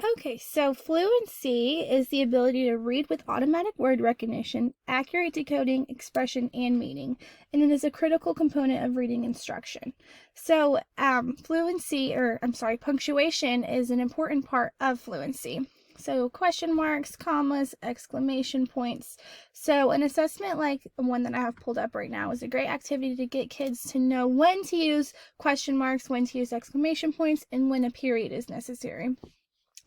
Okay, so fluency is the ability to read with automatic word recognition, accurate decoding, expression, and meaning, and it is a critical component of reading instruction. So, punctuation is an important part of fluency. So, question marks, commas, exclamation points. So, an assessment like the one that I have pulled up right now is a great activity to get kids to know when to use question marks, when to use exclamation points, and when a period is necessary.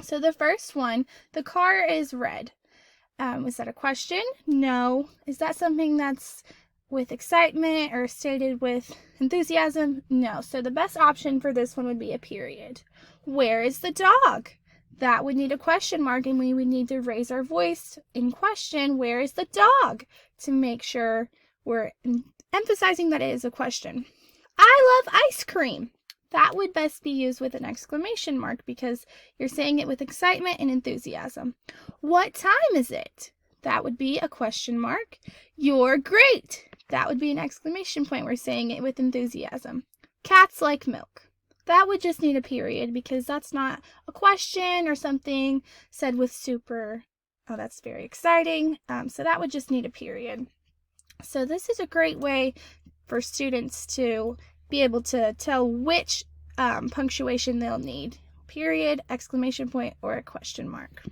So the first one, the car is red. Is that a question? No. Is that something that's with excitement or stated with enthusiasm? No. So the best option for this one would be a period. Where is the dog? That would need a question mark, and we would need to raise our voice in question, where is the dog? To make sure we're emphasizing that it is a question. I love ice cream. That would best be used with an exclamation mark because you're saying it with excitement and enthusiasm. What time is it? That would be a question mark. You're great. That would be an exclamation point. We're saying it with enthusiasm. Cats like milk. That would just need a period because that's not a question or something said with super, oh, that's very exciting. So that would just need a period. So this is a great way for students to be able to tell which punctuation they'll need. Period, exclamation point, or a question mark.